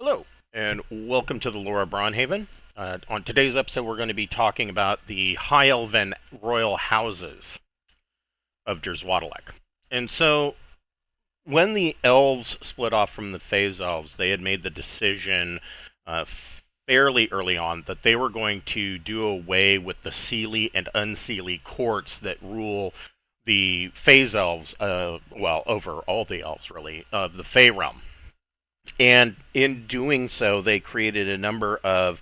Hello, and welcome to the lore of Braunhaven. On today's episode, we're going to be talking about the High Elven royal houses of Derswadalek. And so, when the elves split off from the Phase Elves, they had made the decision uh, fairly early on that they were going to do away with the Seelie and Unseelie courts that rule the Phase Elves, over all the elves really, of the Fey realm. And in doing so, they created a number of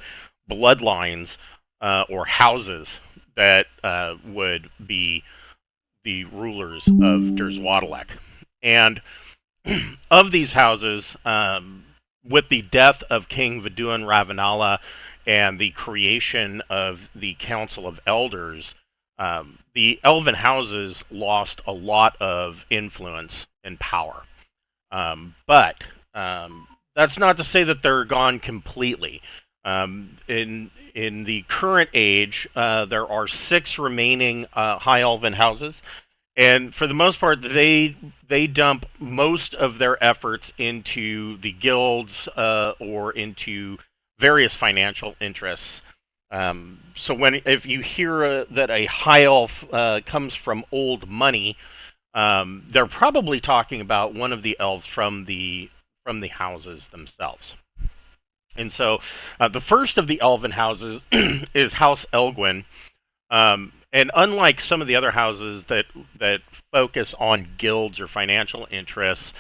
bloodlines or houses that would be the rulers of Derswadalek. And of these houses, with the death of King Viduan Ravenala and the creation of the Council of Elders, the Elven houses lost a lot of influence and power. But that's not to say that they're gone completely. In the current age, there are six remaining High Elven houses, and for the most part, they dump most of their efforts into the guilds or into various financial interests. So if you hear that a high elf comes from old money, they're probably talking about one of the elves from the houses themselves. And so the first of the elven houses is House Elgwin. And unlike some of the other houses that focus on guilds or financial interests,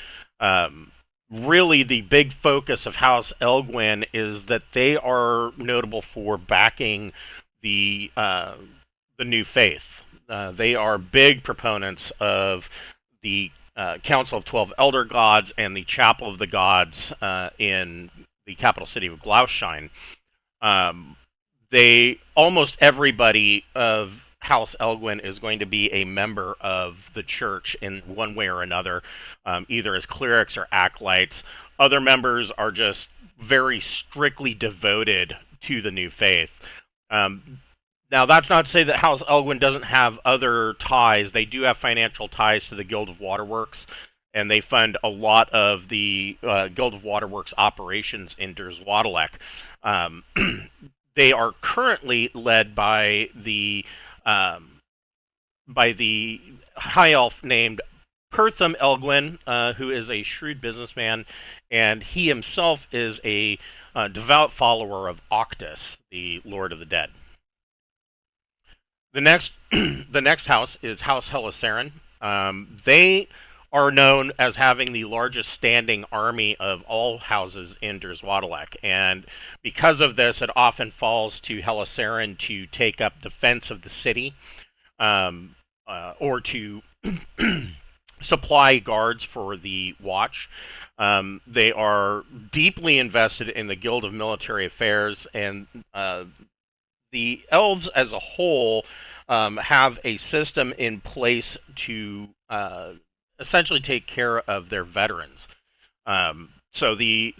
really the big focus of House Elgwin is that they are notable for backing the new faith. They are big proponents of the Council of 12 Elder Gods and the Chapel of the Gods in the capital city of Glaushine. They almost everybody of House Elgwin is going to be a member of the church in one way or another, either as clerics or acolytes. Other members are just very strictly devoted to the new faith. Now, that's not to say that House Elgwin doesn't have other ties. They do have financial ties to the Guild of Waterworks, and they fund a lot of the Guild of Waterworks operations in Derswadalek. Um, they are currently led by the high elf named Pertham Elgwin, who is a shrewd businessman, and he himself is a devout follower of Octus, the Lord of the Dead. The next, the next house is House Helisarin. They are known as having the largest standing army of all houses in Derswadalek, and because of this, it often falls to Helisarin to take up defense of the city, or to supply guards for the watch. They are deeply invested in the Guild of Military Affairs, and the elves as a whole have a system in place to essentially take care of their veterans. So the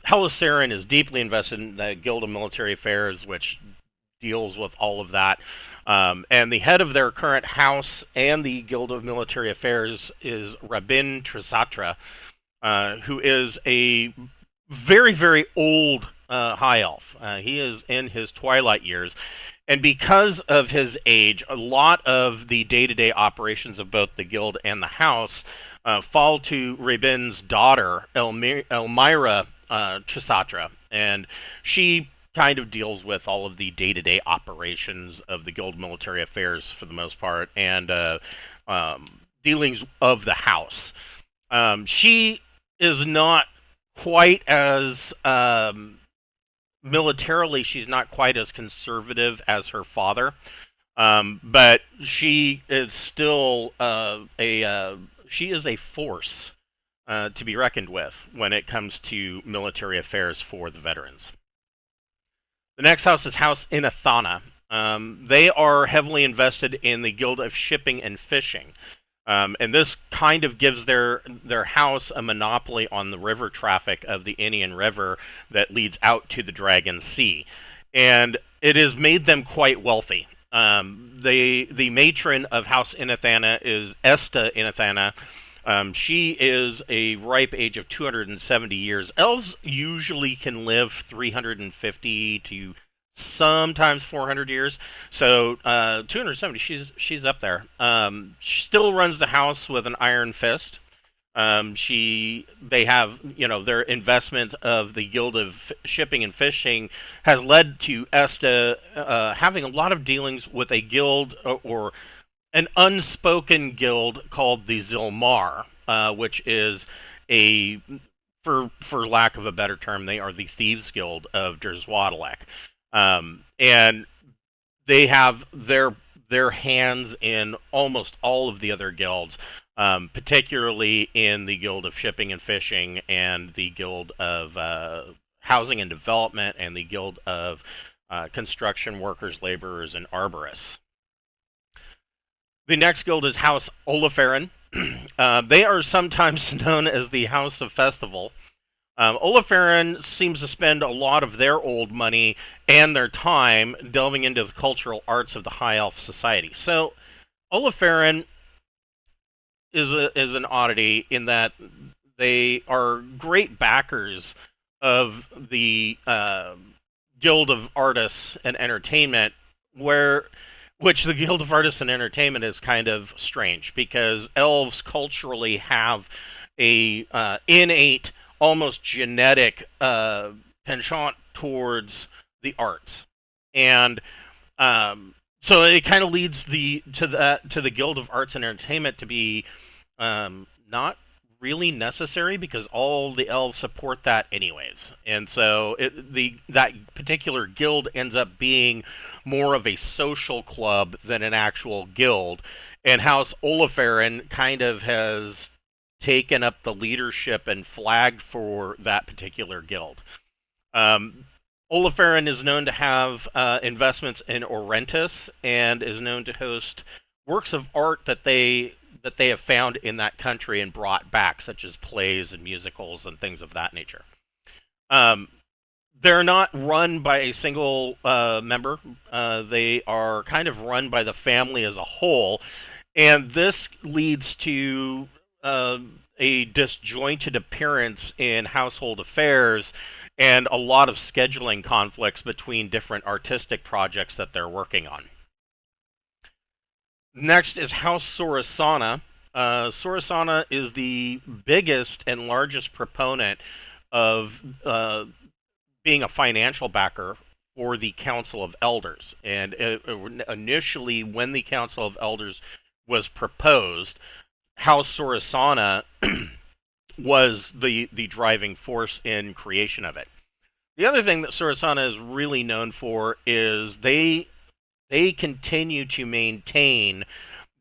Helisarin is deeply invested in the Guild of Military Affairs, which deals with all of that. And the head of their current house and the Guild of Military Affairs is Rabin Trisatra, who is a very, very old high elf. He is in his twilight years. And because of his age, a lot of the day-to-day operations of both the guild and the house fall to Rabin's daughter, Elmira Trisatra. And she kind of deals with all of the day-to-day operations of the guild military affairs for the most part, and dealings of the house. She is not quite as militarily, she's not quite as conservative as her father, but she is still she is a force to be reckoned with when it comes to military affairs for the veterans. The next house is House Inathana. They are heavily invested in the Guild of Shipping and Fishing. And this kind of gives their house a monopoly on the river traffic of the Inian River that leads out to the Dragon Sea. And it has made them quite wealthy. The matron of House Inathana is Esta Inathana, She is a ripe age of 270 years. Elves usually can live 350 to sometimes 400 years. So 270, she's up there. She still runs the house with an iron fist. They have, their investment of the Guild of Shipping and Fishing has led to Esta having a lot of dealings with a guild or an unspoken guild called the Zilmar, which is a, for lack of a better term, they are the Thieves Guild of Derzwadalek. And they have their hands in almost all of the other guilds, particularly in the Guild of Shipping and Fishing and the Guild of Housing and Development and the Guild of Construction Workers, Laborers, and Arborists. The next guild is House Olafaren. They are sometimes known as the House of Festival. Olafaren seems to spend a lot of their old money and their time delving into the cultural arts of the High Elf Society. So, Olafaren is an oddity in that they are great backers of the Guild of Artists and Entertainment, which the Guild of Artists and Entertainment is kind of strange because elves culturally have a innate, almost genetic penchant towards the arts, and so it kind of leads to the Guild of Arts and Entertainment to be not really necessary because all the elves support that anyways, and so that particular guild ends up being more of a social club than an actual guild, and House Olafaren kind of has taken up the leadership and flag for that particular guild. Olafaren is known to have investments in Orentis and is known to host works of art that they have found in that country and brought back, such as plays and musicals and things of that nature. They're not run by a single member. They are kind of run by the family as a whole, and this leads to a disjointed appearance in household affairs and a lot of scheduling conflicts between different artistic projects that they're working on. Next is House Sorasana. Sorasana is the biggest and largest proponent of being a financial backer for the Council of Elders. And initially, when the Council of Elders was proposed, House Sorasana was the driving force in creation of it. The other thing that Sorasana is really known for is they continue to maintain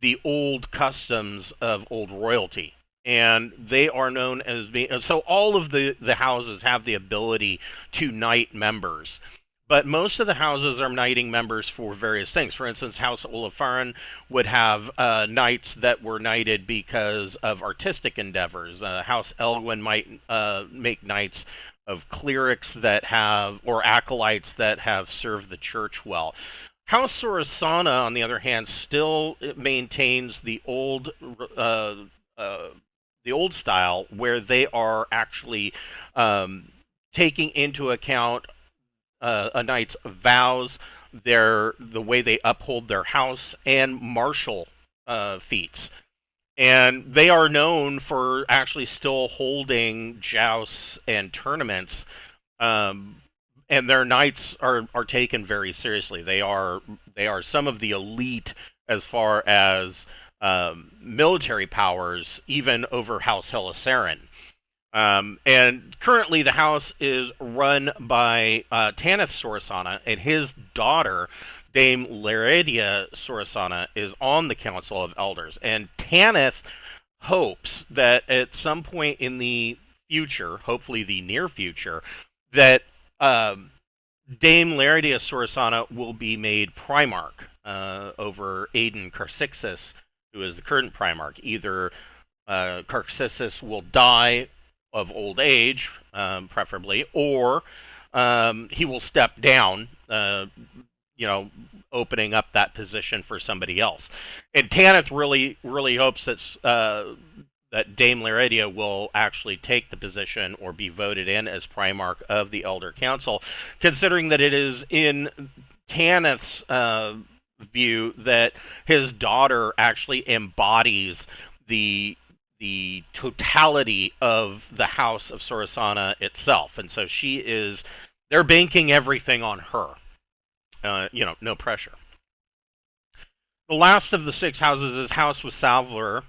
the old customs of old royalty. And they are known as being, so all of the houses have the ability to knight members. But most of the houses are knighting members for various things. For instance, House Olafaren would have knights that were knighted because of artistic endeavors. House Elwyn might make knights of clerics that have, or acolytes that have served the church well. House Sorasana, on the other hand, still maintains the old style where they are actually taking into account a knight's vows, the way they uphold their house, and martial feats. And they are known for actually still holding jousts and tournaments, and their knights are taken very seriously. They are some of the elite as far as military powers, even over House Helisarin. And currently the house is run by Tanith Sorasana, and his daughter, Dame Laridia Sorasana, is on the Council of Elders. And Tanith hopes that at some point in the future, hopefully the near future, that Dame Laridia Sorasana will be made Primarch over Aiden Carxixis, who is the current Primarch. Either Carxixis will die of old age, preferably, or he will step down, opening up that position for somebody else. And Tanith really hopes that that Dame Lyridia will actually take the position or be voted in as Primarch of the Elder Council, considering that it is in Tanith's view that his daughter actually embodies the totality of the House of Sorasana itself, and so they're banking everything on her. No pressure. The last of the six houses is House Wissavler.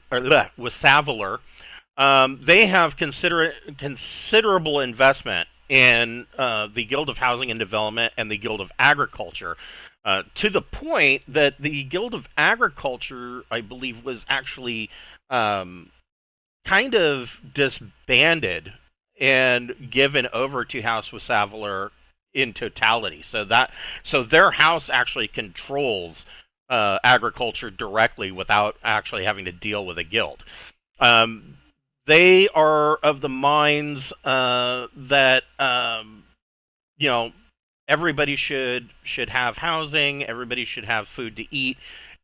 They have considerable investment in the Guild of Housing and Development and the Guild of Agriculture, to the point that the Guild of Agriculture, I believe, was actually kind of disbanded and given over to House Wissavler in totality. So their house actually controls agriculture directly without actually having to deal with a guild. They are of the minds that everybody should have housing, everybody should have food to eat,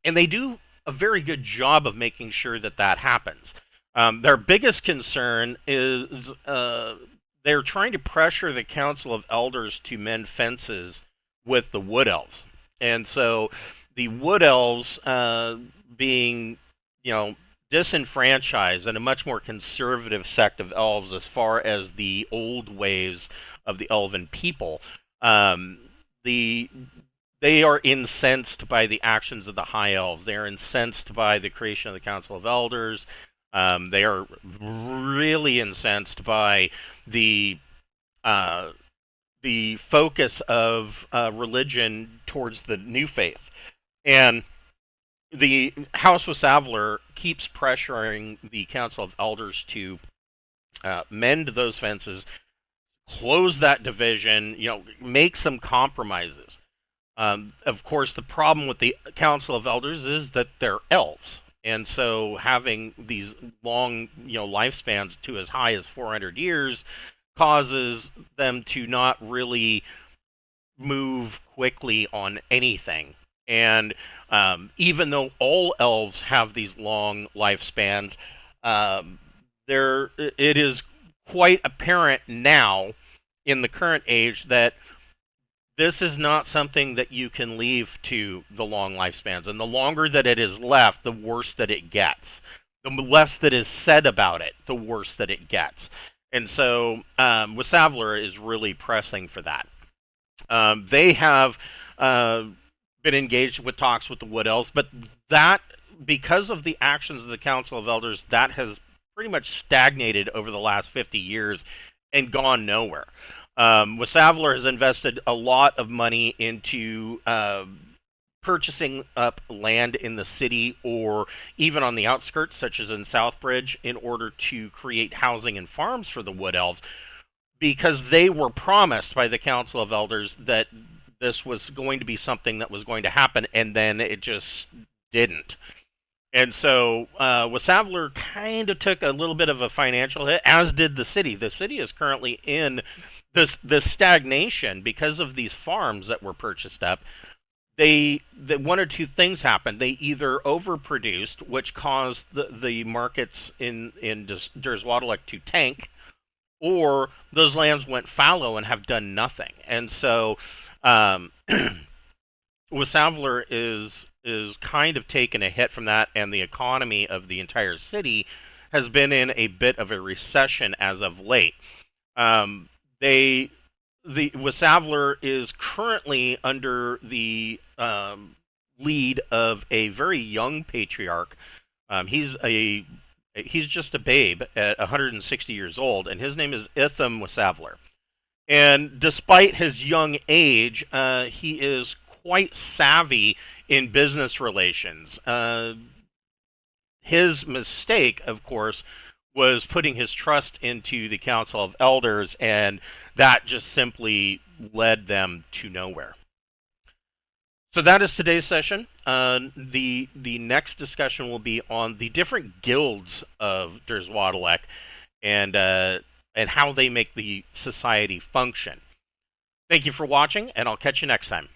and they do a very good job of making sure that that happens. Their biggest concern is they're trying to pressure the Council of Elders to mend fences with the Wood Elves. And so the Wood Elves, being, disenfranchised and a much more conservative sect of elves as far as the old ways of the elven people, they are incensed by the actions of the High Elves. They are incensed by the creation of the Council of Elders. They are really incensed by the focus of religion towards the new faith. And the House Wissavler keeps pressuring the Council of Elders to mend those fences, close that division, make some compromises. Of course, the problem with the Council of Elders is that they're elves. And so having these long, lifespans to as high as 400 years causes them to not really move quickly on anything. And even though all elves have these long lifespans, it is quite apparent now in the current age that this is not something that you can leave to the long lifespans. And the longer that it is left, the worse that it gets. The less that is said about it, the worse that it gets. And so Wissavler is really pressing for that. They have been engaged with talks with the Wood Elves, but that, because of the actions of the Council of Elders, that has pretty much stagnated over the last 50 years and gone nowhere. Wissavler has invested a lot of money into purchasing up land in the city or even on the outskirts, such as in Southbridge, in order to create housing and farms for the Wood Elves, because they were promised by the Council of Elders that this was going to be something that was going to happen, and then it just didn't. And so Wissavler kind of took a little bit of a financial hit, as did the city. The city is currently in this stagnation because of these farms that were purchased up. One or two things happened. They either overproduced, which caused the markets in Derswadalek to tank, or those lands went fallow and have done nothing. And so Wissavler is kind of taken a hit from that, and the economy of the entire city has been in a bit of a recession as of late. The Wissavler is currently under the lead of a very young patriarch. He's just a babe at 160 years old, and his name is Itham Wissavler. And despite his young age, he is quite savvy in business relations. His mistake, of course, was putting his trust into the Council of Elders, and that just simply led them to nowhere. So that is today's session. The next discussion will be on the different guilds of Derswadalek and how they make the society function. Thank you for watching, and I'll catch you next time.